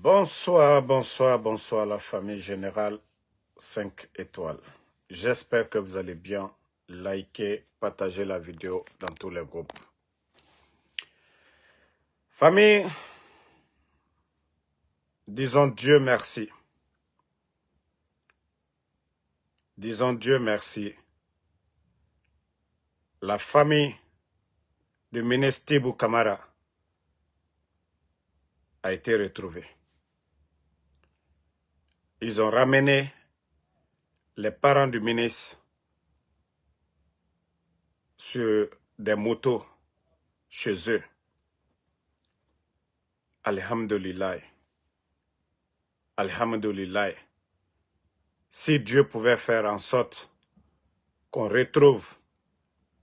Bonsoir, bonsoir, bonsoir la famille générale 5 étoiles. J'espère que vous allez bien. Likez, partagez la vidéo dans tous les groupes. Famille, disons Dieu merci. Disons Dieu merci. La famille de ministre Tibou Kamara a été retrouvée. Ils ont ramené les parents du ministre sur des motos chez eux. Alhamdulillah. Alhamdulillah. Si Dieu pouvait faire en sorte qu'on retrouve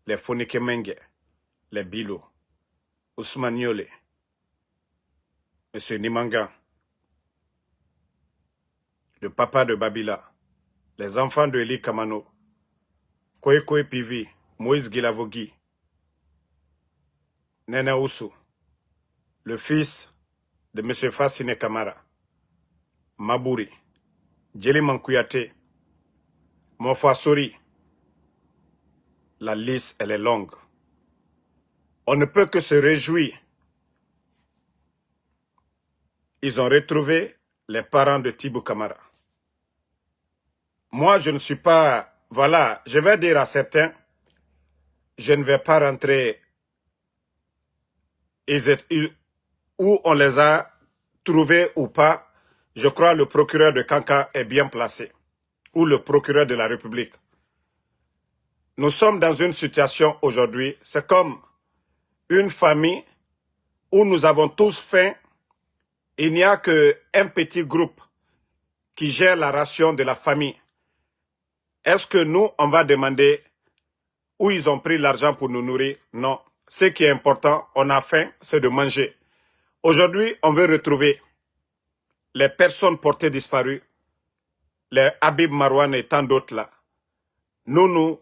les Fonike Mengue, les Bilo, Ousmane Yole, M. Nimanga, le papa de Babila, les enfants de Eli Kamano, Koe Pivi, Moïse Gilavogui, Nene Oussou, le fils de M. Fassine Kamara, Mabouri, Djeli Mankouyaté, Monfwa Sori. La liste, elle est longue. On ne peut que se réjouir. Ils ont retrouvé les parents de Tibou Kamara. Moi, je ne suis pas... Voilà, je vais dire à certains, je ne vais pas rentrer où on les a trouvés ou pas. Je crois que le procureur de Kanka est bien placé. Ou le procureur de la République. Nous sommes dans une situation aujourd'hui, c'est comme une famille où nous avons tous faim. Il n'y a qu'un petit groupe qui gère la ration de la famille. Est-ce que nous, on va demander où ils ont pris l'argent pour nous nourrir? Non. Ce qui est important, on a faim, c'est de manger. Aujourd'hui, on veut retrouver les personnes portées disparues, les Habib Marouane et tant d'autres là. Nous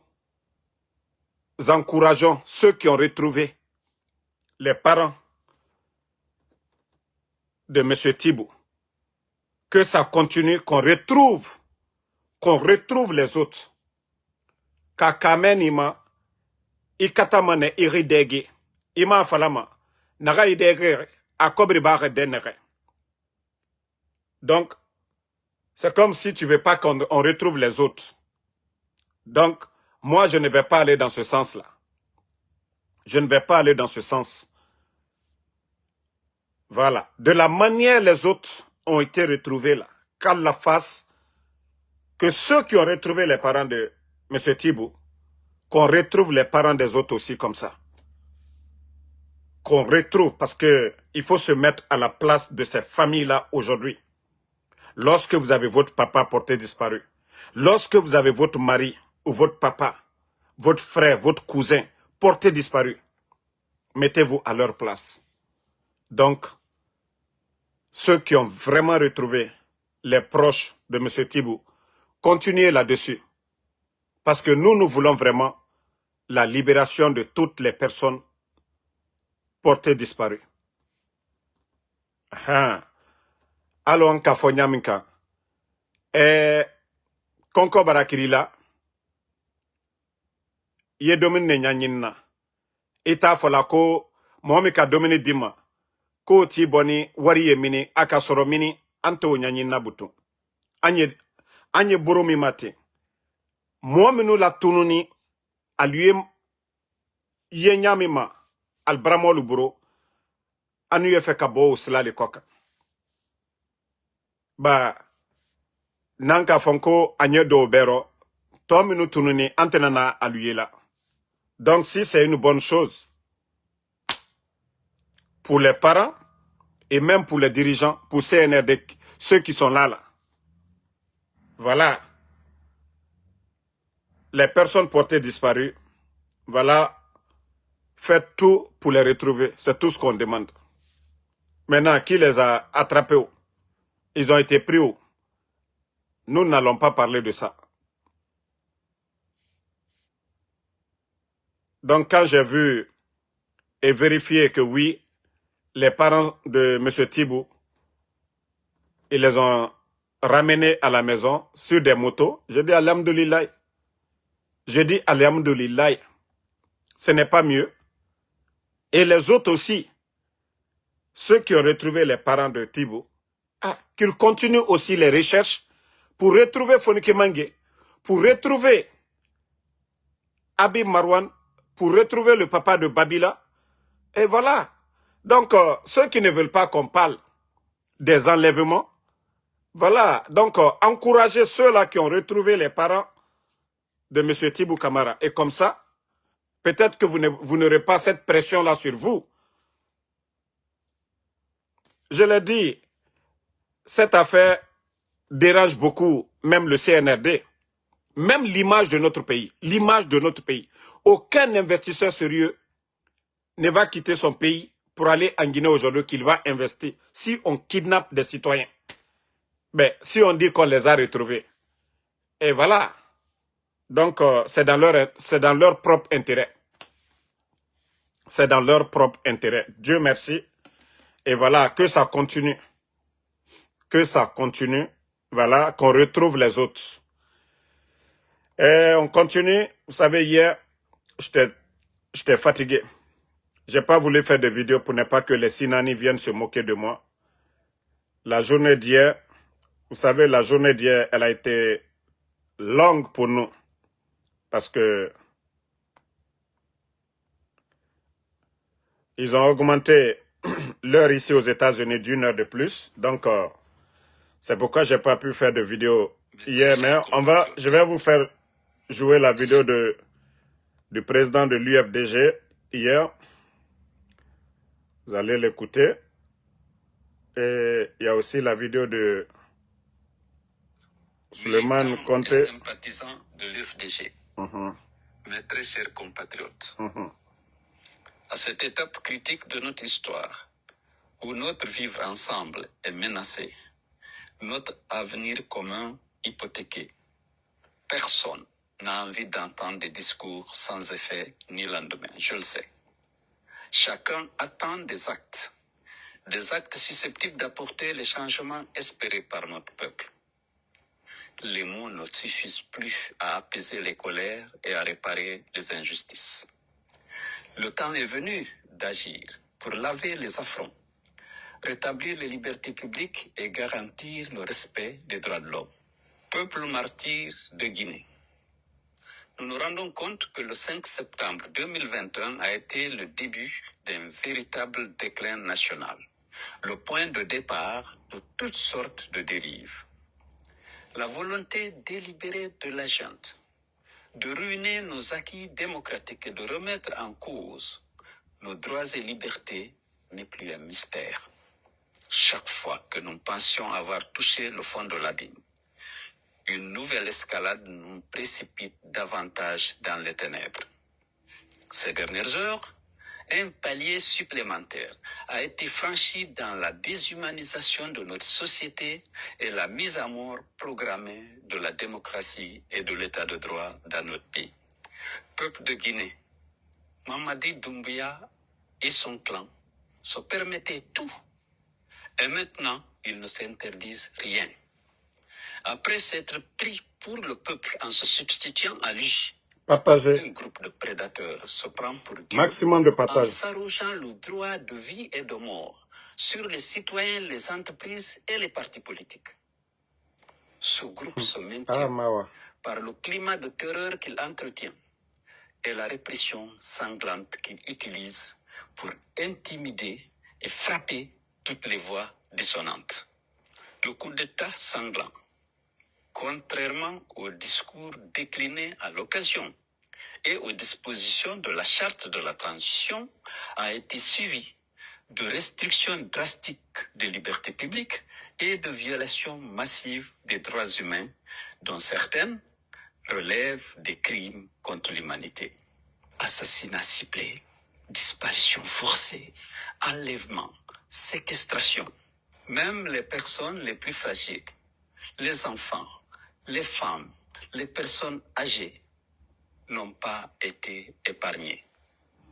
encourageons ceux qui ont retrouvé les parents de M. Tibou. Que ça continue, qu'on retrouve les autres. Kakamen ima, ikatamane iridege, ima falama, naga idege, akobri bare denere. Donc, c'est comme si tu ne veux pas qu'on retrouve les autres. Donc, moi, je ne vais pas aller dans ce sens-là. Je ne vais pas aller dans ce sens. Voilà. De la manière les autres ont été retrouvés là, qu'Allah fasse que ceux qui ont retrouvé les parents de M. Tibou, qu'on retrouve les parents des autres aussi comme ça. Qu'on retrouve, parce qu'il faut se mettre à la place de ces familles-là aujourd'hui. Lorsque vous avez votre papa porté disparu, lorsque vous avez votre mari ou votre papa, votre frère, votre cousin porté disparu, mettez-vous à leur place. Donc, ceux qui ont vraiment retrouvé les proches de M. Tibou, continuez là-dessus. Parce que nous voulons vraiment la libération de toutes les personnes portées disparues. Alors, Kafonyaminka, Konko Barakirila, ye domine nyanyin ita fola ko momi ka domine dima ko ti boni wari ye mini aka soro mini anto nyanyin na butu anye burumi mate momi nu la tununi aluye ye nyami ma albramolu buro anu ye fe ka bo silali koka ba nanka fonko anye do bero to minu tununi antenana aluye la. Donc, si c'est une bonne chose pour les parents et même pour les dirigeants, pour CNRD, ceux qui sont là. Voilà. Les personnes portées disparues, voilà. Faites tout pour les retrouver. C'est tout ce qu'on demande. Maintenant, qui les a attrapés où? Ils ont été pris où? Nous n'allons pas parler de ça. Donc, quand j'ai vu et vérifié que oui, les parents de M. Tibou ils les ont ramenés à la maison sur des motos. Je dis alhamdoulilah. Je dis alhamdoulilah. Ce n'est pas mieux. Et les autres aussi, ceux qui ont retrouvé les parents de Thibaut, qu'ils continuent aussi les recherches pour retrouver Fonike Mange, pour retrouver Habib Marwan, pour retrouver le papa de Babila. Et voilà. Donc, ceux qui ne veulent pas qu'on parle des enlèvements, voilà. Donc, encouragez ceux-là qui ont retrouvé les parents de M. Thibaut Camara. Et comme ça, peut-être que vous n'aurez pas cette pression-là sur vous. Je l'ai dit, cette affaire dérange beaucoup, même le CNRD, même l'image de notre pays. L'image de notre pays. Aucun investisseur sérieux ne va quitter son pays pour aller en Guinée aujourd'hui qu'il va investir. Si on kidnappe des citoyens, ben, si on dit qu'on les a retrouvés, et voilà. Donc, c'est dans leur propre intérêt. C'est dans leur propre intérêt. Dieu merci. Et voilà, que ça continue. Que ça continue. Voilà, qu'on retrouve les autres. Et on continue. Vous savez, hier, j'étais fatigué. J'ai pas voulu faire de vidéo pour ne pas que les Sinani viennent se moquer de moi. La journée d'hier, vous savez, la journée d'hier, elle a été longue pour nous. Parce que ils ont augmenté l'heure ici aux États-Unis d'1 heure de plus. Donc, c'est pourquoi j'ai pas pu faire de vidéo hier. Mais je vais vous faire jouer la vidéo du président de l'UFDG hier. Vous allez l'écouter. Et il y a aussi la vidéo de Suleiman Conté. Sympathisant de l'UFDG. Mes très chers compatriotes. À cette étape critique de notre histoire, où notre vivre ensemble est menacé, notre avenir commun hypothéqué, personne n'a envie d'entendre des discours sans effet ni lendemain, je le sais. Chacun attend des actes susceptibles d'apporter les changements espérés par notre peuple. Les mots ne suffisent plus à apaiser les colères et à réparer les injustices. Le temps est venu d'agir pour laver les affronts, rétablir les libertés publiques et garantir le respect des droits de l'homme. Peuple martyr de Guinée. Nous nous rendons compte que le 5 septembre 2021 a été le début d'un véritable déclin national, le point de départ de toutes sortes de dérives. La volonté délibérée de la junte de ruiner nos acquis démocratiques et de remettre en cause nos droits et libertés n'est plus un mystère. Chaque fois que nous pensions avoir touché le fond de l'abîme, une nouvelle escalade nous précipite davantage dans les ténèbres. Ces dernières heures, un palier supplémentaire a été franchi dans la déshumanisation de notre société et la mise à mort programmée de la démocratie et de l'état de droit dans notre pays. Peuple de Guinée, Mamadi Doumbouya et son clan se permettaient tout. Et maintenant, ils ne s'interdisent rien. Après s'être pris pour le peuple en se substituant à lui, Partagez. un groupe de prédateurs se prend pour Dieu Maximum de en partage. s'arrogeant le droit de vie et de mort sur les citoyens, les entreprises et les partis politiques. Ce groupe se maintient par le climat de terreur qu'il entretient et la répression sanglante qu'il utilise pour intimider et frapper toutes les voix dissonantes. Le coup d'État sanglant, contrairement aux discours déclinés à l'occasion et aux dispositions de la charte de la transition, a été suivi de restrictions drastiques des libertés publiques et de violations massives des droits humains, dont certaines relèvent des crimes contre l'humanité. Assassinats ciblés, disparitions forcées, enlèvements, séquestrations. Même les personnes les plus fragiles, les enfants, les femmes, les personnes âgées n'ont pas été épargnés.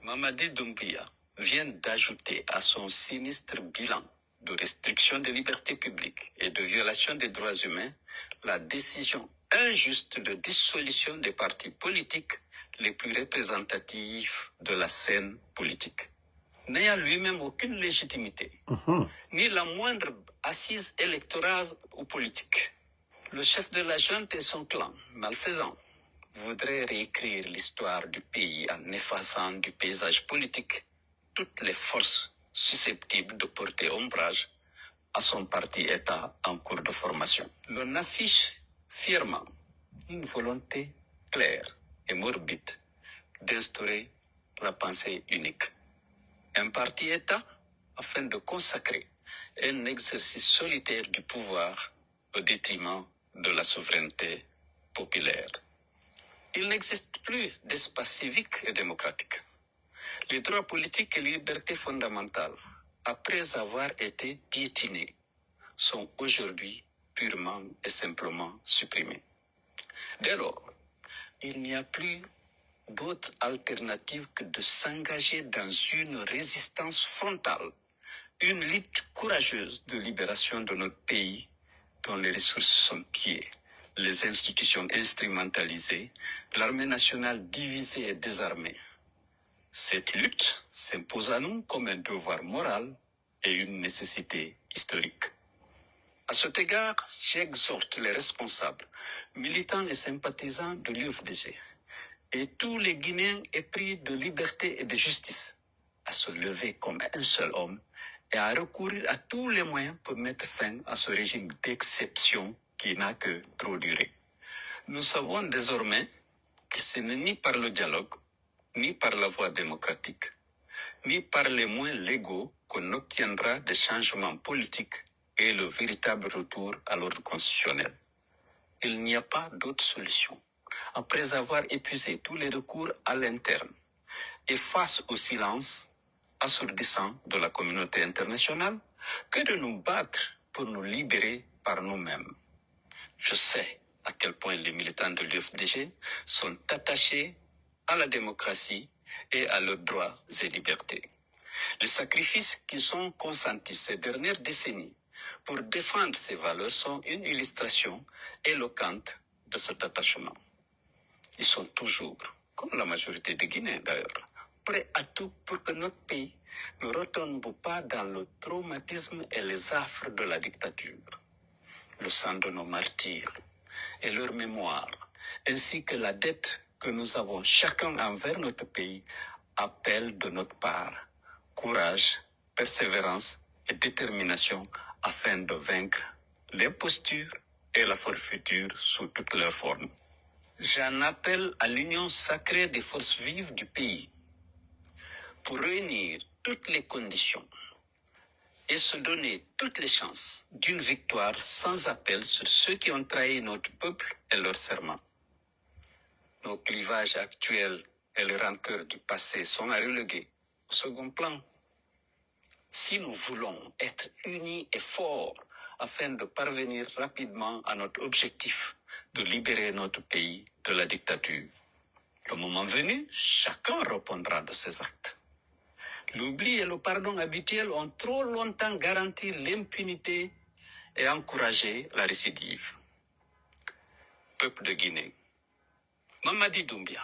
Mamadi Doumbouya vient d'ajouter à son sinistre bilan de restriction des libertés publiques et de violation des droits humains, la décision injuste de dissolution des partis politiques les plus représentatifs de la scène politique. N'ayant lui-même aucune légitimité, ni la moindre assise électorale ou politique, le chef de la junte et son clan, malfaisant, voudraient réécrire l'histoire du pays en effaçant du paysage politique toutes les forces susceptibles de porter ombrage à son parti-État en cours de formation. L'on affiche fièrement une volonté claire et morbide d'instaurer la pensée unique. Un parti-État afin de consacrer un exercice solitaire du pouvoir au détriment de la souveraineté populaire. Il n'existe plus d'espace civique et démocratique. Les droits politiques et les libertés fondamentales, après avoir été piétinés, sont aujourd'hui purement et simplement supprimés. Dès lors, il n'y a plus d'autre alternative que de s'engager dans une résistance frontale, une lutte courageuse de libération de notre pays dont les ressources sont pillées, les institutions instrumentalisées, l'armée nationale divisée et désarmée. Cette lutte s'impose à nous comme un devoir moral et une nécessité historique. À cet égard, j'exhorte les responsables, militants et sympathisants de l'UFDG et tous les Guinéens épris de liberté et de justice à se lever comme un seul homme et à recourir à tous les moyens pour mettre fin à ce régime d'exception qui n'a que trop duré. Nous savons désormais que ce n'est ni par le dialogue, ni par la voie démocratique, ni par les moyens légaux qu'on obtiendra des changements politiques et le véritable retour à l'ordre constitutionnel. Il n'y a pas d'autre solution. Après avoir épuisé tous les recours à l'interne et face au silence assourdissant de la communauté internationale, que de nous battre pour nous libérer par nous-mêmes. Je sais à quel point les militants de l'UFDG sont attachés à la démocratie et à leurs droits et libertés. Les sacrifices qui sont consentis ces dernières décennies pour défendre ces valeurs sont une illustration éloquente de cet attachement. Ils sont toujours, comme la majorité des Guinéens d'ailleurs, prêts à tout pour que notre pays ne retombe pas dans le traumatisme et les affres de la dictature. Le sang de nos martyrs et leur mémoire, ainsi que la dette que nous avons chacun envers notre pays, appellent de notre part courage, persévérance et détermination afin de vaincre l'imposture et la forfaiture sous toutes leurs formes. J'en appelle à l'union sacrée des forces vives du pays pour réunir toutes les conditions et se donner toutes les chances d'une victoire sans appel sur ceux qui ont trahi notre peuple et leur serment. Nos clivages actuels et les rancœurs du passé sont à reléguer au second plan. Si nous voulons être unis et forts afin de parvenir rapidement à notre objectif de libérer notre pays de la dictature, le moment venu, chacun répondra de ses actes. L'oubli et le pardon habituel ont trop longtemps garanti l'impunité et encouragé la récidive. Peuple de Guinée, Mamadi Doumbia,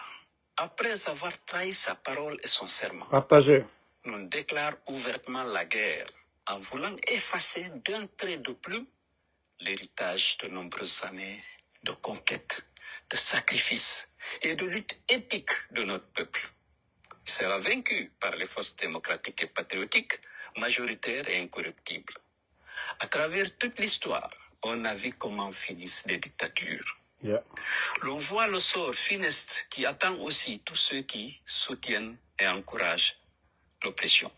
après avoir trahi sa parole et son serment, nous déclare ouvertement la guerre en voulant effacer d'un trait de plume l'héritage de nombreuses années de conquête, de sacrifices et de lutte épique de notre peuple. Il sera vaincu par les forces démocratiques et patriotiques, majoritaires et incorruptibles. À travers toute l'histoire, on a vu comment finissent les dictatures. L'on voit le sort funeste qui attend aussi tous ceux qui soutiennent et encouragent l'oppression.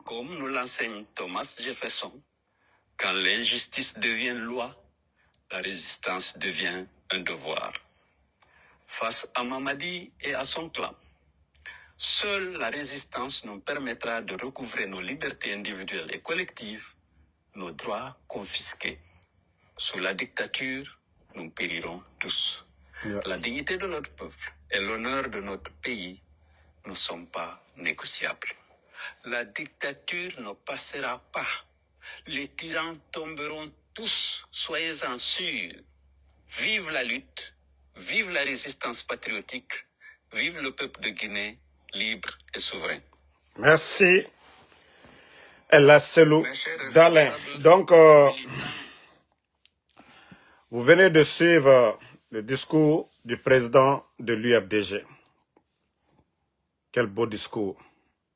Comme nous l'enseigne Thomas Jefferson, quand l'injustice devient loi, la résistance devient un devoir. Face à Mamadi et à son clan, seule la résistance nous permettra de recouvrer nos libertés individuelles et collectives, nos droits confisqués. Sous la dictature, nous périrons tous. La dignité de notre peuple et l'honneur de notre pays ne sont pas négociables. La dictature ne passera pas Les tyrans tomberont tous, soyez-en sûrs. Vive la lutte, vive la résistance patriotique, vive le peuple de Guinée, libre et souverain. Merci. El Selou Dalein. Donc, vous venez de suivre le discours du président de l'UFDG. Quel beau discours.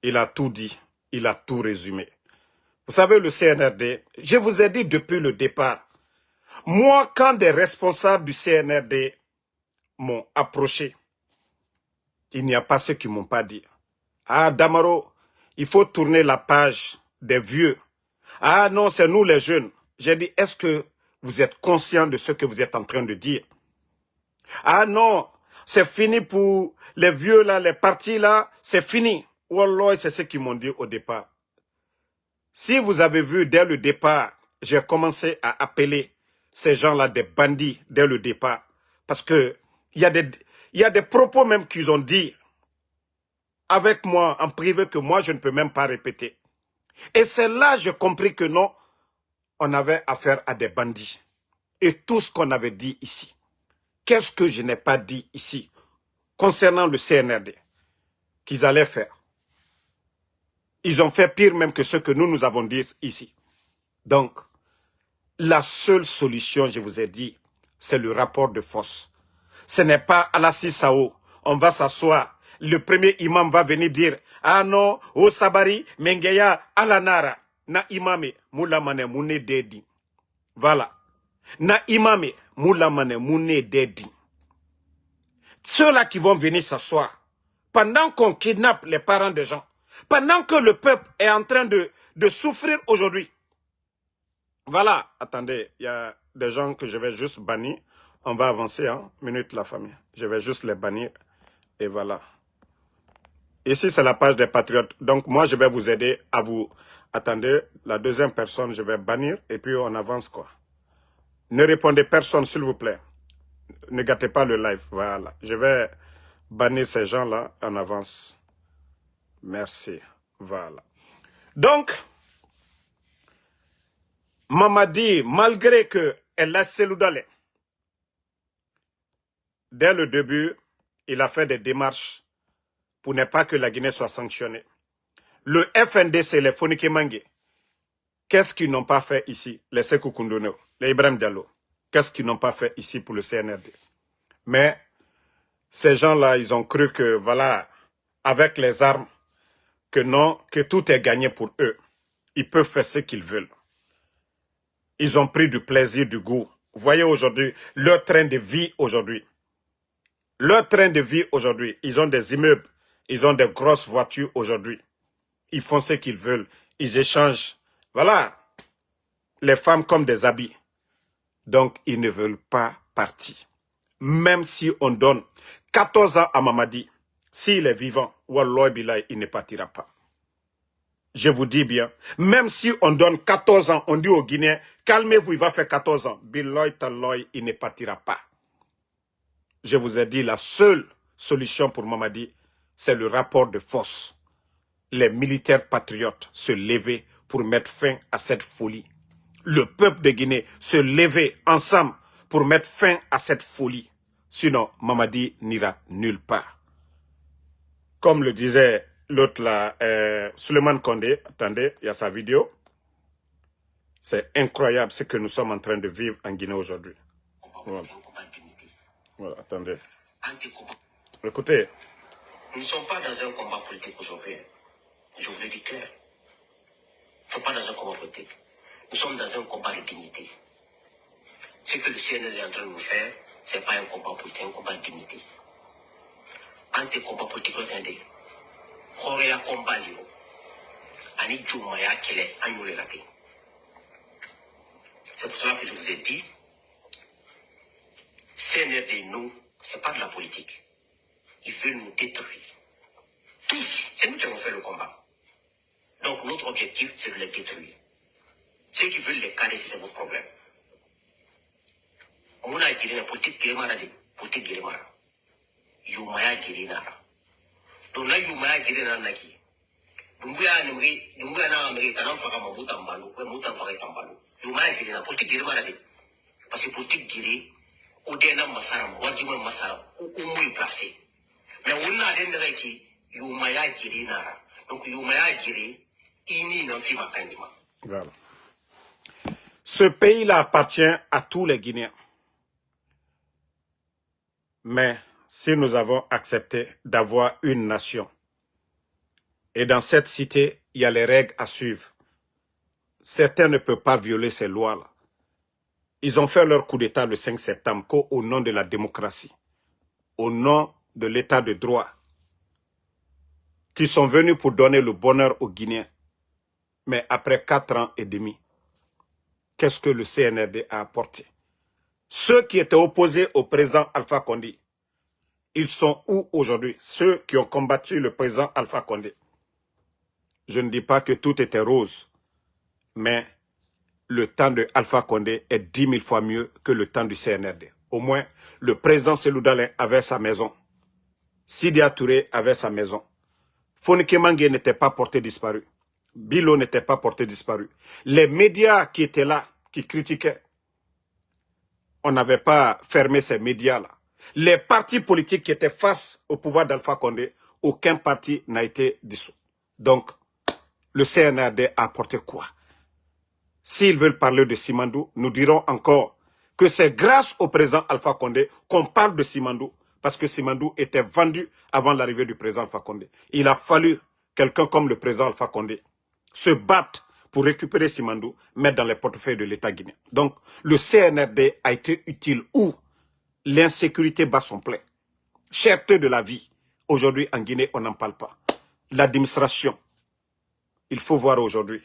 Il a tout dit, il a tout résumé. Vous savez, le CNRD, je vous ai dit depuis le départ, moi, quand des responsables du CNRD m'ont approché, il n'y a pas ceux qui ne m'ont pas dit. Ah, Damaro, il faut tourner la page des vieux. Ah non, c'est nous les jeunes. J'ai dit, est-ce que vous êtes conscient de ce que vous êtes en train de dire? Ah non, c'est fini pour les vieux là, les partis là, c'est fini. Wallah, c'est ce qu'ils m'ont dit au départ. Si vous avez vu dès le départ, j'ai commencé à appeler ces gens-là des bandits dès le départ. Parce que il y a des propos même qu'ils ont dit avec moi en privé que moi je ne peux même pas répéter. Et c'est là que j'ai compris que non, on avait affaire à des bandits. Et tout ce qu'on avait dit ici, qu'est-ce que je n'ai pas dit ici concernant le CNRD qu'ils allaient faire? Ils ont fait pire même que ce que nous avons dit ici. Donc, la seule solution, je vous ai dit, c'est le rapport de force. Ce n'est pas Alassi Sao, on va s'asseoir. Le premier imam va venir dire, ah non, o Sabari, Mengeya, Alanara, na imame, moulamane moune dedi. Voilà. Na imame, moulamane moune dedi. Ceux-là qui vont venir s'asseoir, pendant qu'on kidnappe les parents des gens, pendant que le peuple est en train de souffrir aujourd'hui. Voilà, attendez, il y a des gens que je vais juste bannir. On va avancer, hein, minute la famille. Je vais juste les bannir, et voilà. Ici, c'est la page des patriotes. Donc, moi, je vais vous aider à vous... Attendez, la deuxième personne, je vais bannir, et puis on avance, quoi. Ne répondez personne, s'il vous plaît. Ne gâtez pas le live, voilà. Je vais bannir ces gens-là en avance. Merci, voilà. Donc, Mamadi, malgré que El Selou Dalein, dès le début, il a fait des démarches pour ne pas que la Guinée soit sanctionnée. Le FNDC, les Fonike Mangue, qu'est-ce qu'ils n'ont pas fait ici? Les Sekou Koundono, les Ibrahim Diallo, qu'est-ce qu'ils n'ont pas fait ici pour le CNRD? Mais ces gens-là, ils ont cru que, voilà, avec les armes, que non, que tout est gagné pour eux. Ils peuvent faire ce qu'ils veulent. Ils ont pris du plaisir, du goût. Vous voyez aujourd'hui, leur train de vie aujourd'hui. Leur train de vie aujourd'hui, ils ont des immeubles, ils ont des grosses voitures aujourd'hui. Ils font ce qu'ils veulent, ils échangent. Voilà, les femmes comme des habits. Donc, ils ne veulent pas partir. Même si on donne 14 ans à Mamadi, s'il est vivant, Wallah Bilay, il ne partira pas. Je vous dis bien, même si on donne 14 ans, on dit aux Guinéens, calmez-vous, il va faire 14 ans. Biloy Taloy, il ne partira pas. Je vous ai dit, la seule solution pour Mamadi, c'est le rapport de force. Les militaires patriotes se lever pour mettre fin à cette folie. Le peuple de Guinée se lever ensemble pour mettre fin à cette folie. Sinon, Mamadi n'ira nulle part. Comme le disait l'autre là, Souleymane Condé, attendez, il y a sa vidéo. C'est incroyable ce que nous sommes en train de vivre en Guinée aujourd'hui. Voilà. Voilà, attendez. Écoutez. Nous ne sommes pas dans un combat politique aujourd'hui. Je vous le dis clair. Nous ne sommes pas dans un combat politique. Nous sommes dans un combat de dignité. Ce que le CNL est en train de nous faire, ce n'est pas un combat politique, c'est un combat de dignité. Anti-combat politique, regardez. Khorea combat lio. Ani Djoumaya Kele, Agnoulé Laté. C'est pour cela que je vous ai dit, CNRD, nous, ce n'est pas de la politique. Ils veulent nous détruire. Tous, c'est nous qui avons fait le combat. Donc notre objectif, c'est de les détruire. Ceux qui veulent les caresser, c'est votre problème. On a dit la politique Guérimara de politique Guérimara. Youmaya Guérinara. Donc là, Youmaya Guérinara Naki. Dumbuya na Amérique, on fera mon bout en balou, ouais, mon temps paraît en balou. Yuma est la politique guéri maladie. Parce que politique guéri, au dernier massaram, wajima massaram, ou mouille placé. Mais on a des nerfs Yuma ya guéri nara. Donc Yuma ya guéri, ini n'en fit ma candima. Voilà. Ce pays-là appartient à tous les Guinéens. Mais si nous avons accepté d'avoir une nation, et dans cette cité, il y a les règles à suivre. Certains ne peuvent pas violer ces lois-là. Ils ont fait leur coup d'État le 5 septembre au nom de la démocratie, au nom de l'État de droit, qui sont venus pour donner le bonheur aux Guinéens. Mais après 4 ans et demi, qu'est-ce que le CNRD a apporté? Ceux qui étaient opposés au président Alpha Condé, ils sont où aujourd'hui? Ceux qui ont combattu le président Alpha Condé. Je ne dis pas que tout était rose, mais le temps de Alpha Condé est 10 000 fois mieux que le temps du CNRD. Au moins, le président Cellou Dalein avait sa maison. Sidya Touré avait sa maison. Fonike Mangue n'était pas porté disparu. Bilo n'était pas porté disparu. Les médias qui étaient là, qui critiquaient, on n'avait pas fermé ces médias-là. Les partis politiques qui étaient face au pouvoir d'Alpha Condé, aucun parti n'a été dissous. Donc, le CNRD a apporté quoi? S'ils veulent parler de Simandou, nous dirons encore que c'est grâce au président Alpha Condé qu'on parle de Simandou, parce que Simandou était vendu avant l'arrivée du président Alpha Condé. Il a fallu quelqu'un comme le président Alpha Condé se battre pour récupérer Simandou, mettre dans les portefeuilles de l'État guinéen. Donc, le CNRD a été utile où l'insécurité bat son plein. Cherté de la vie. Aujourd'hui, en Guinée, on n'en parle pas. L'administration, il faut voir aujourd'hui.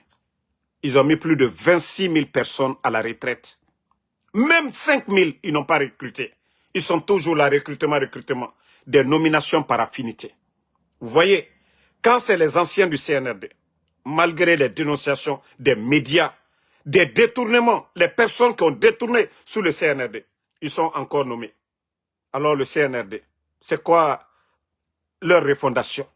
Ils ont mis plus de 26 000 personnes à la retraite. Même 5 000, ils n'ont pas recruté. Ils sont toujours là, recrutement. Des nominations par affinité. Vous voyez, quand c'est les anciens du CNRD, malgré les dénonciations des médias, des détournements, les personnes qui ont détourné sous le CNRD, ils sont encore nommés. Alors le CNRD, c'est quoi leur refondation?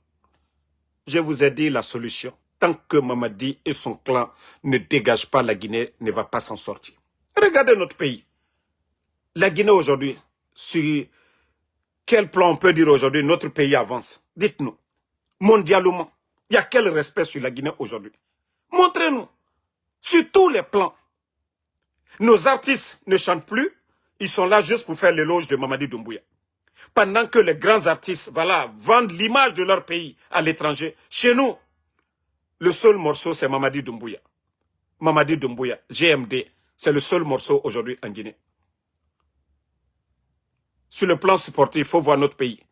Je vous ai dit la solution. Tant que Mamadi et son clan ne dégagent pas, la Guinée ne va pas s'en sortir. Regardez notre pays. La Guinée aujourd'hui, sur quel plan on peut dire aujourd'hui notre pays avance? Dites-nous. Mondialement, il y a quel respect sur la Guinée aujourd'hui? Montrez-nous. Sur tous les plans. Nos artistes ne chantent plus. Ils sont là juste pour faire l'éloge de Mamadi Doumbouya. Pendant que les grands artistes, voilà, vendent l'image de leur pays à l'étranger. Chez nous, le seul morceau, c'est Mamadi Doumbouya. Mamadi Doumbouya, GMD, c'est le seul morceau aujourd'hui en Guinée. Sur le plan sportif, il faut voir notre pays.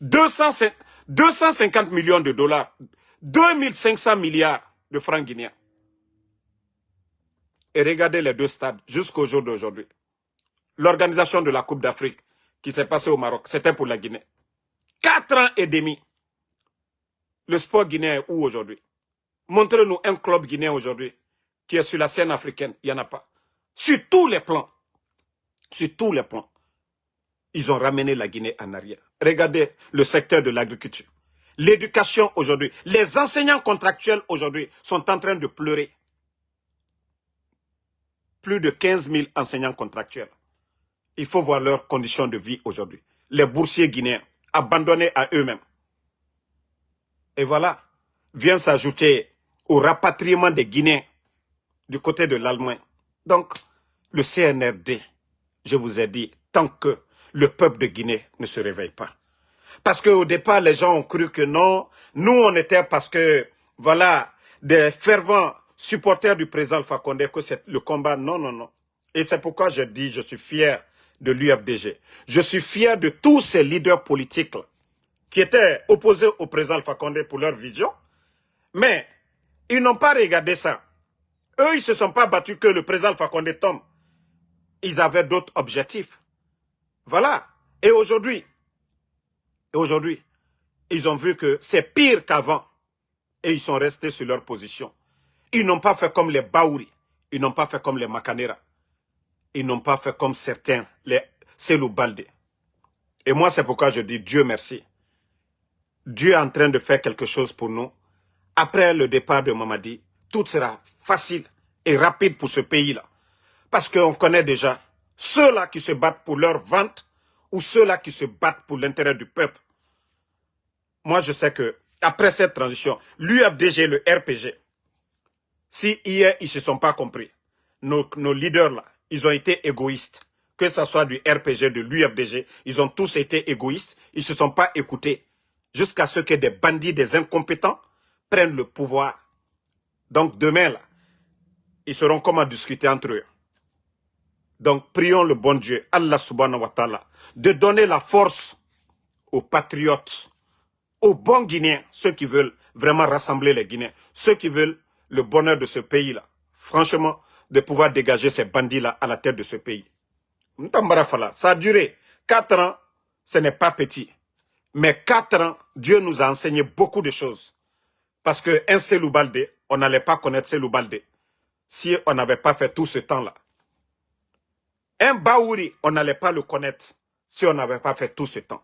250 millions de dollars, 2500 milliards de francs guinéens. Et regardez les deux stades jusqu'au jour d'aujourd'hui. L'organisation de la Coupe d'Afrique qui s'est passée au Maroc, c'était pour la Guinée. 4 ans et demi. Le sport guinéen est où aujourd'hui? Montrez-nous un club guinéen aujourd'hui qui est sur la scène africaine. Il n'y en a pas. Sur tous les plans. Sur tous les plans. Ils ont ramené la Guinée en arrière. Regardez le secteur de l'agriculture. L'éducation aujourd'hui. Les enseignants contractuels aujourd'hui sont en train de pleurer. Plus de 15 000 enseignants contractuels. Il faut voir leurs conditions de vie aujourd'hui. Les boursiers guinéens, abandonnés à eux-mêmes. Et voilà, vient s'ajouter au rapatriement des Guinéens du côté de l'Allemagne. Donc, le CNRD, je vous ai dit, tant que le peuple de Guinée ne se réveille pas. Parce qu'au départ, les gens ont cru que non, nous on était parce que, voilà, des fervents supporters du président Alpha Condé, que c'est le combat. Non, non, non. Et c'est pourquoi je dis, je suis fier de l'UFDG. Je suis fier de tous ces leaders politiques là, qui étaient opposés au président Alpha Condé pour leur vision. Mais ils n'ont pas regardé ça. Eux, ils ne se sont pas battus que le président Alpha Condé tombe. Ils avaient d'autres objectifs. Voilà. Et aujourd'hui, ils ont vu que c'est pire qu'avant. Et ils sont restés sur leur position. Ils n'ont pas fait comme les Baouri. Ils n'ont pas fait comme les Makanera. Ils n'ont pas fait comme certains, les Cellou Baldé. Et moi, c'est pourquoi je dis Dieu merci. Dieu est en train de faire quelque chose pour nous. après le départ de Mamadi, tout sera facile et rapide pour ce pays-là. Parce qu'on connaît déjà ceux-là qui se battent pour leur vente ou ceux-là qui se battent pour l'intérêt du peuple. Moi, je sais que après cette transition, l'UFDG, le RPG, si hier, ils ne se sont pas compris, nos leaders-là, ils ont été égoïstes. Que ce soit du RPG, de l'UFDG, ils ont tous été égoïstes. Ils ne se sont pas écoutés jusqu'à ce que des bandits, des incompétents prennent le pouvoir. Donc demain, là, ils seront comment discuter entre eux. Donc prions le bon Dieu, Allah subhanahu wa ta'ala, de donner la force aux patriotes, aux bons Guinéens, ceux qui veulent vraiment rassembler les Guinéens, ceux qui veulent le bonheur de ce pays-là. Franchement, de pouvoir dégager ces bandits-là à la tête de ce pays. Ça a duré 4 ans, ce n'est pas petit. Mais 4 ans, Dieu nous a enseigné beaucoup de choses. Parce qu'un Cellou Baldé, on n'allait pas connaître Cellou Baldé si on n'avait pas fait tout ce temps-là. Un Baouri, on n'allait pas le connaître si on n'avait pas fait tout ce temps.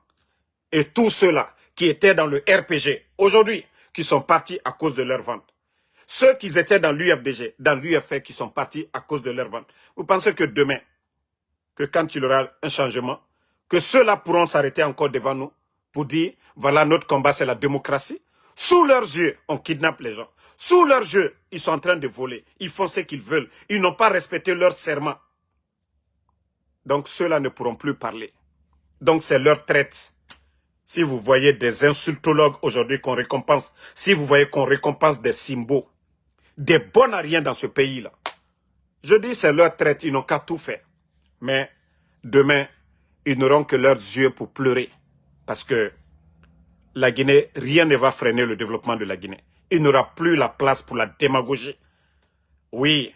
Et tous ceux-là qui étaient dans le RPG, aujourd'hui, qui sont partis à cause de leur vente. Ceux qui étaient dans l'UFDG, dans l'UFR, qui sont partis à cause de leur vente. Vous pensez que demain, que quand il y aura un changement, que ceux-là pourront s'arrêter encore devant nous pour dire, voilà, notre combat, c'est la démocratie. Sous leurs yeux, on kidnappe les gens. Sous leurs yeux, ils sont en train de voler. Ils font ce qu'ils veulent. Ils n'ont pas respecté leur serment. Donc, ceux-là ne pourront plus parler. Donc, c'est leur traite. Si vous voyez des insultologues aujourd'hui qu'on récompense, si vous voyez qu'on récompense des symboles, des bons à rien dans ce pays-là, je dis c'est leur traite, ils n'ont qu'à tout faire. Mais demain, ils n'auront que leurs yeux pour pleurer. Parce que la Guinée, rien ne va freiner le développement de la Guinée. Il n'aura plus la place pour la démagogie. Oui,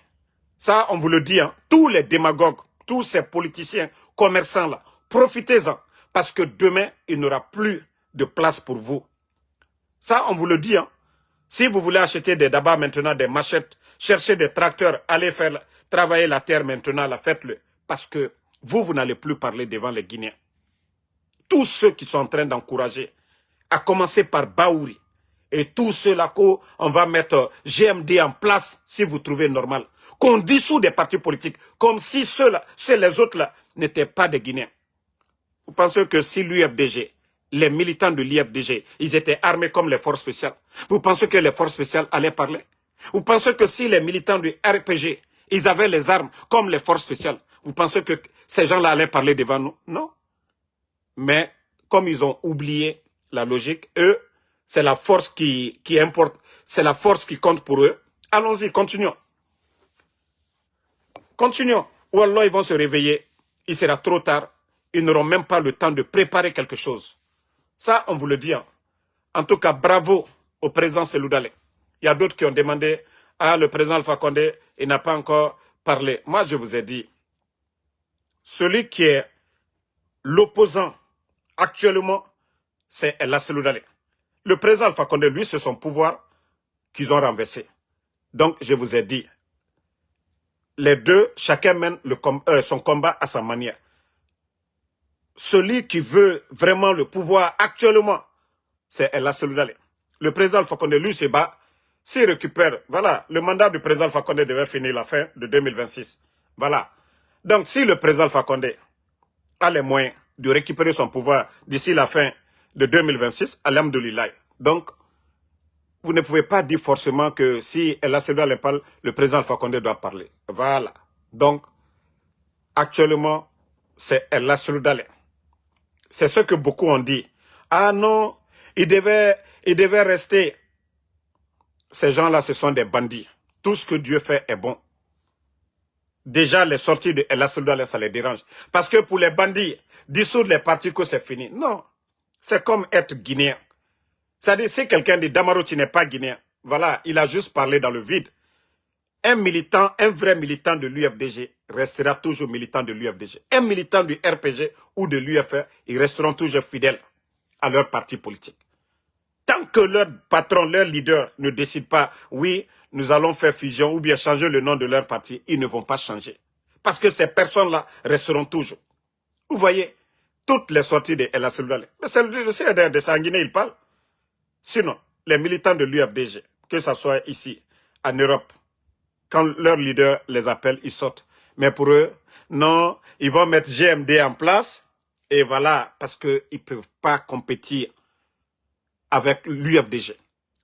ça on vous le dit, hein, tous les démagogues, tous ces politiciens, commerçants-là, profitez-en. Parce que demain, il n'aura plus de place pour vous. Ça, on vous le dit. Hein. Si vous voulez acheter des dabas maintenant, des machettes, chercher des tracteurs, allez faire travailler la terre maintenant, faites-le. Parce que vous n'allez plus parler devant les Guinéens. Tous ceux qui sont en train d'encourager, à commencer par Baouri, et tous ceux-là qu'on va mettre GMD en place, si vous trouvez normal, qu'on dissout des partis politiques, comme si les autres-là, n'étaient pas des Guinéens. Vous pensez que si l'UFDG, les militants de l'UFDG, ils étaient armés comme les forces spéciales, vous pensez que les forces spéciales allaient parler? Vous pensez que si les militants du RPG, ils avaient les armes comme les forces spéciales, vous pensez que ces gens-là allaient parler devant nous? Non. Mais comme ils ont oublié la logique, eux, c'est la force qui importe, c'est la force qui compte pour eux. Allons-y, continuons. Continuons. Ou alors ils vont se réveiller, il sera trop tard, ils n'auront même pas le temps de préparer quelque chose. Ça, on vous le dit. Hein. En tout cas, bravo au président Cellou Dalein. Il y a d'autres qui ont demandé, le président Alpha Condé, il n'a pas encore parlé. Moi, je vous ai dit, celui qui est l'opposant actuellement, c'est Cellou Dalein. Le président Alpha Condé, lui, c'est son pouvoir qu'ils ont renversé. Donc, je vous ai dit, les deux, chacun mène son combat à sa manière. Celui qui veut vraiment le pouvoir actuellement, c'est Cellou Dalein. Le président Alpha Condé, lui, se bat. S'il récupère, voilà, le mandat du président Alpha Condé devait finir la fin de 2026. Voilà. Donc, si le président Alpha Condé a les moyens de récupérer son pouvoir d'ici la fin de 2026, alhamdoulilah. Donc, vous ne pouvez pas dire forcément que si Cellou Dalein parle, le président Alpha Condé doit parler. Voilà. Donc, actuellement, c'est Cellou Dalein. C'est ce que beaucoup ont dit. Ah non, il devait rester. Ces gens-là, ce sont des bandits. Tout ce que Dieu fait est bon. Déjà, les sorties de Cellou Dalein, ça les dérange. Parce que pour les bandits, dissoudre les partis, que c'est fini. Non. C'est comme être guinéen. C'est-à-dire, si quelqu'un dit Damaro, tu n'es pas guinéen, voilà, il a juste parlé dans le vide. Un militant, un vrai militant de l'UFDG restera toujours militant de l'UFDG. Un militant du RPG ou de l'UFR, ils resteront toujours fidèles à leur parti politique. Tant que leur patron, leur leader ne décide pas, oui, nous allons faire fusion ou bien changer le nom de leur parti, ils ne vont pas changer. Parce que ces personnes-là resteront toujours. Vous voyez, toutes les sorties de Cellou Dalein. Mais c'est de Sanguiné, il parle. Sinon, les militants de l'UFDG, que ce soit ici, en Europe, quand leur leader les appelle, ils sautent. Mais pour eux, non, ils vont mettre GMD en place, et voilà, parce qu'ils ne peuvent pas compétir avec l'UFDG.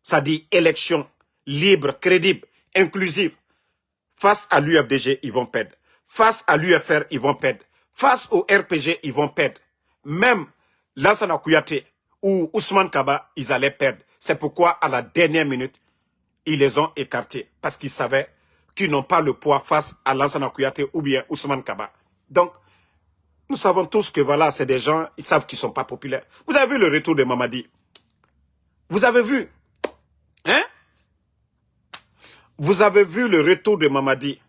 Ça dit élection libre, crédible, inclusive. Face à l'UFDG, ils vont perdre. Face à l'UFR, ils vont perdre. Face au RPG, ils vont perdre. Même Lansana Kouyaté ou Ousmane Kaba, ils allaient perdre. C'est pourquoi, à la dernière minute, ils les ont écartés. Parce qu'ils savaient qu'ils n'ont pas le poids face à Lansana Kouyaté ou bien Ousmane Kaba. Donc, nous savons tous que voilà, c'est des gens, ils savent qu'ils ne sont pas populaires. Vous avez vu le retour de Mamadi? Vous avez vu? Hein? Vous avez vu le retour de Mamadi?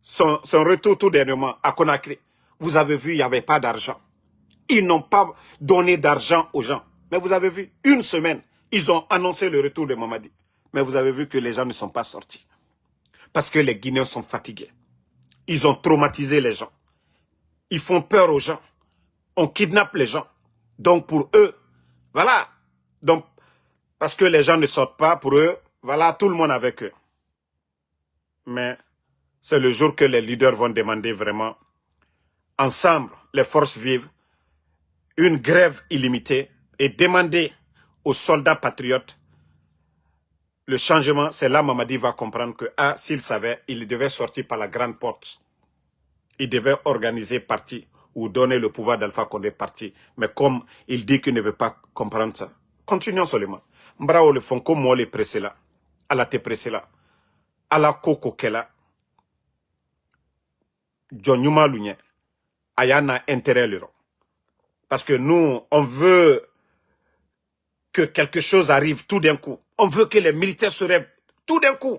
Son retour tout dernièrement à Conakry. Vous avez vu, il n'y avait pas d'argent. Ils n'ont pas donné d'argent aux gens. Mais vous avez vu, une semaine, ils ont annoncé le retour de Mamadi. Mais vous avez vu que les gens ne sont pas sortis. Parce que les Guinéens sont fatigués. Ils ont traumatisé les gens. Ils font peur aux gens. On kidnappe les gens. Donc pour eux, voilà. Donc, parce que les gens ne sortent pas, pour eux, voilà, tout le monde avec eux. Mais c'est le jour que les leaders vont demander vraiment, ensemble, les forces vives, une grève illimitée et demander aux soldats patriotes le changement. C'est là Mamadi va comprendre que, s'il savait, il devait sortir par la grande porte. Il devait organiser parti ou donner le pouvoir d'Alpha Condé parti. Mais comme il dit qu'il ne veut pas comprendre ça, continuons seulement. Mbrao le font comme moi les pressés là, à la te pressé là, à la coco kela, John Yuma Lunye, ayana intérêt l'euro. Parce que nous, on veut que quelque chose arrive tout d'un coup. On veut que les militaires se rêvent tout d'un coup.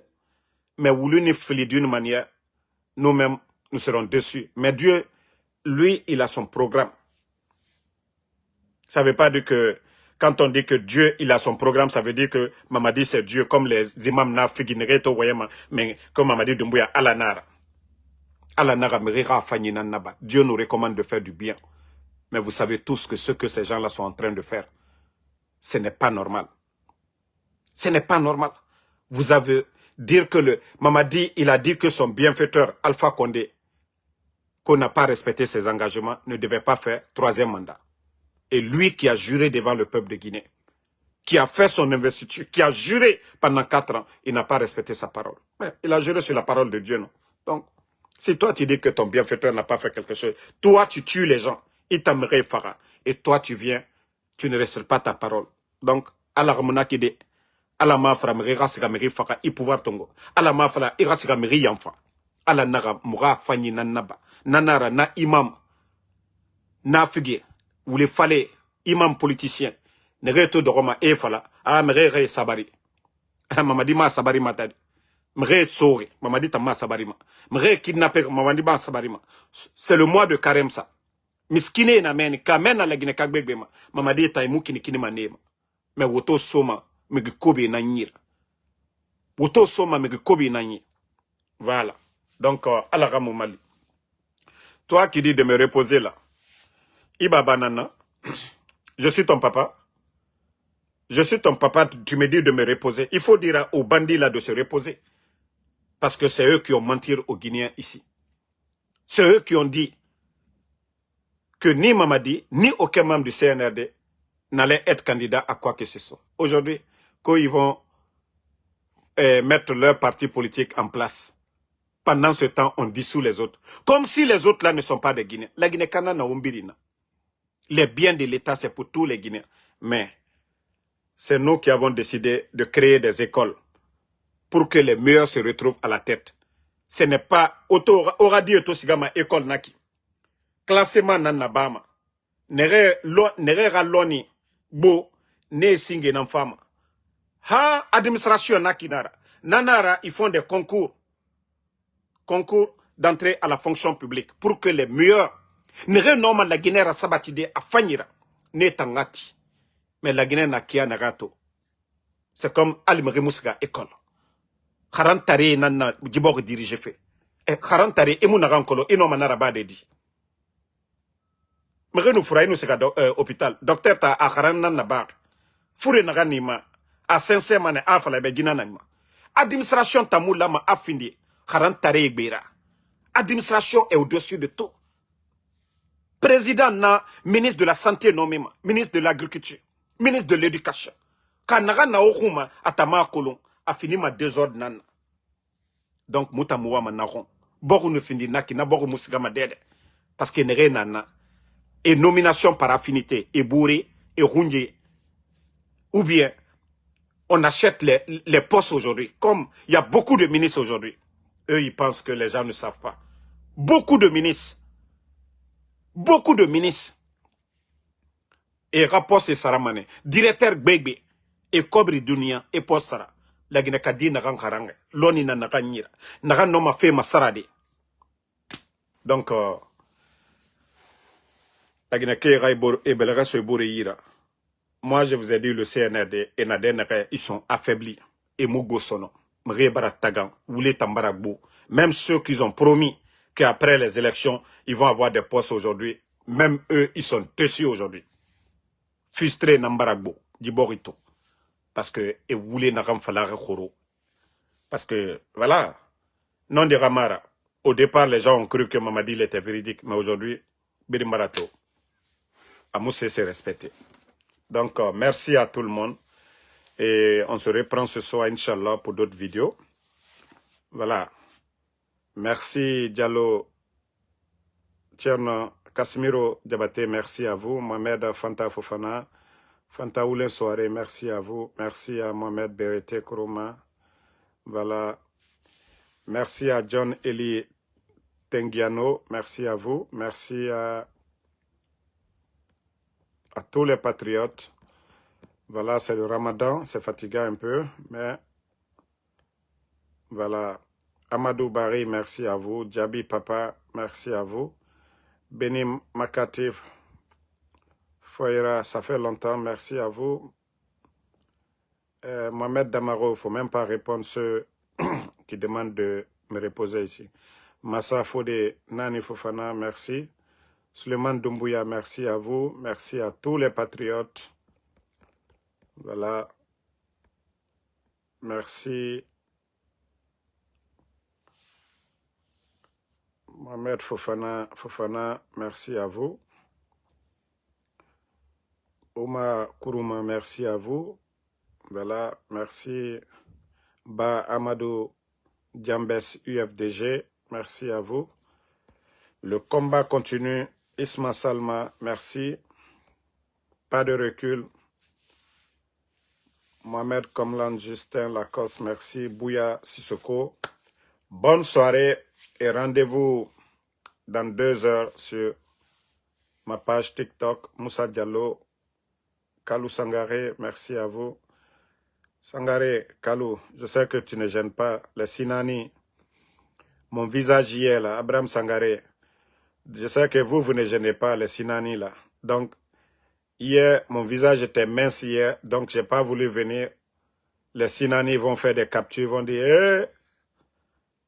Mais Woulouni Fili d'une manière, nous-mêmes, nous serons déçus. Mais Dieu, lui, il a son programme. Ça ne veut pas dire que, quand on dit que Dieu, il a son programme, ça veut dire que Mamadi, c'est Dieu, comme les imams na figinereto, mais comme Mamadi Doumbouya, Alanara. Alanara, Merira, Fanyina Naba. Dieu nous recommande de faire du bien. Mais vous savez tous que ce que ces gens-là sont en train de faire, ce n'est pas normal. Ce n'est pas normal. Vous avez dire que le Mamadi, il a dit que son bienfaiteur, Alpha Condé, qu'on n'a pas respecté ses engagements, ne devait pas faire troisième mandat. Et lui qui a juré devant le peuple de Guinée, qui a fait son investiture, qui a juré pendant 4 ans, il n'a pas respecté sa parole. Mais il a juré sur la parole de Dieu, non? Donc, si toi tu dis que ton bienfaiteur n'a pas fait quelque chose, toi tu tues les gens, il t'aimerait Farah, et toi tu viens, tu ne respectes pas ta parole. Donc, Allah Ramona qui dit, Allah mafra meri rasika meri faka i pouvoir tongo. Allah mafra i rasika meri yamfa. Allah naga mura fanyi nanaba. Nanara na imam. Na figé. Vous les fallait imam politicien. Nereto de Roma e fala. Mere sabari. Mamadi ma sabari matadi. Mere tsori. Mamadi ta ma sabari ma. Mere kidnappé. Mamadi ma sabari ma. C'est le mois de carême ça. Miskine na meni. Kamen na la Guinée kagbegbe ma. Mamadi ta imu kini manema. Mais woto soma. Woto soma kobi nanyi. Voilà. Donc, Allah Mali. Toi qui dis de me reposer là, Iba Banana, je suis ton papa. Je suis ton papa, tu me dis de me reposer. Il faut dire aux bandits là de se reposer. Parce que c'est eux qui ont menti aux Guinéens ici. C'est eux qui ont dit que ni Mamadi, ni aucun membre du CNRD n'allait être candidat à quoi que ce soit. Aujourd'hui, quand ils vont mettre leur parti politique en place, pendant ce temps, on dissout les autres. Comme si les autres là ne sont pas des Guinéens. La Guinée-Kana n'a umbirina. Les biens de l'État, c'est pour tous les Guinéens. Mais c'est nous qui avons décidé de créer des écoles pour que les meilleurs se retrouvent à la tête. Ce n'est pas Oradi Otosigama école naki. Classement nanabama. Nere raloni bo ne singe nan fama. Ha administration nakinara. Nanara, ils font des concours. Concours d'entrée à la fonction publique pour que les meilleurs ne normal la Guinée a sabatide à Fanyira ne tangati. Mais la Guinée n'a kia nagato. C'est comme Alimari Moussga école. Harantari nana djibor dirige fait. Et Harantari emu nagankolo ino manara badedi. Mais nous fera nous c'est hôpital. Docteur ta a haran nana bar. Fure naganima. a sincèrement a fala be gina na ma administration tamula ma afindi kharan tare gbera administration est au-dessus de tout président na ministre de la santé nommé ministre de l'agriculture ministre de l'éducation kanaga na okuma atama kolon a fini ma désordre nana donc mutamuwa manakon boku ne findi naki na boku musigama dede parce que nere nana et nomination par affinité et bourré et rounger ou bien on achète les postes aujourd'hui comme il y a beaucoup de ministres aujourd'hui eux ils pensent que les gens ne savent pas beaucoup de ministres et rapport c'est Saramane directeur Gbegbe et Kobri Dunia et Postara la Guinée-Kadi nagan karanga loni na nagan nyira nagan no ma fe masarade donc la Guinée-Kadi raibor et belaga so bore yira. Moi je vous ai dit le CNRD et Naden ils sont affaiblis et Mugo sono Mrebara Tagan Wule Tambaragbo même ceux qui ont promis qu'après les élections ils vont avoir des postes aujourd'hui même eux ils sont déçus aujourd'hui frustrés Nambaragbo Diborito parce que et Wule Nagam Falare Khoro parce que voilà non de Ramara au départ les gens ont cru que Mamadi était véridique mais aujourd'hui Birimarato Amoussé s'est respecté. Donc, merci à tout le monde. Et on se reprend ce soir, Inch'Allah, pour d'autres vidéos. Voilà. Merci, Diallo Tcherno Casimiro Diabaté, merci à vous. Mohamed Fanta Fofana, Fanta Oulin Soare, merci à vous. Merci à Mohamed Berete Kourouma. Voilà. Merci à John Eli Tengiano, merci à vous. Merci à tous les patriotes. Voilà, c'est le Ramadan, c'est fatigant un peu, mais voilà. Amadou Bari, merci à vous. Djabi Papa, merci à vous. Benim Makatif, Foira, ça fait longtemps, merci à vous. Mohamed Damaro, il ne faut même pas répondre ceux qui demandent de me reposer ici. Massa Fode, Nani Fofana, merci. Suleiman Doumbouya, merci à vous. Merci à tous les patriotes. Voilà. Merci. Mohamed Fofana, merci à vous. Oma Kourouma, merci à vous. Voilà, merci. Ba Amadou Diambes UFDG, merci à vous. Le combat continue. Isma Salma, merci. Pas de recul. Mohamed Komlan, Justin Lacoste, merci. Bouya Sissoko. Bonne soirée et rendez-vous dans 2 heures sur ma page TikTok. Moussa Diallo, Kalou Sangare, merci à vous. Sangare, Kalou, je sais que tu ne gênes pas. Les Sinani, mon visage hier là, Abraham Sangare. Je sais que vous ne gênez pas les Sinani là. Donc, hier, mon visage était mince hier, donc je n'ai pas voulu venir. Les Sinani vont faire des captures, vont dire, hey,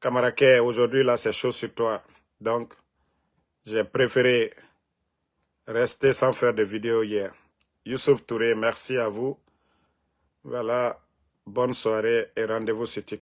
Kamarake, aujourd'hui là, c'est chaud sur toi. Donc, j'ai préféré rester sans faire de vidéo hier. Youssouf Touré, merci à vous. Voilà, bonne soirée et rendez-vous sur TikTok.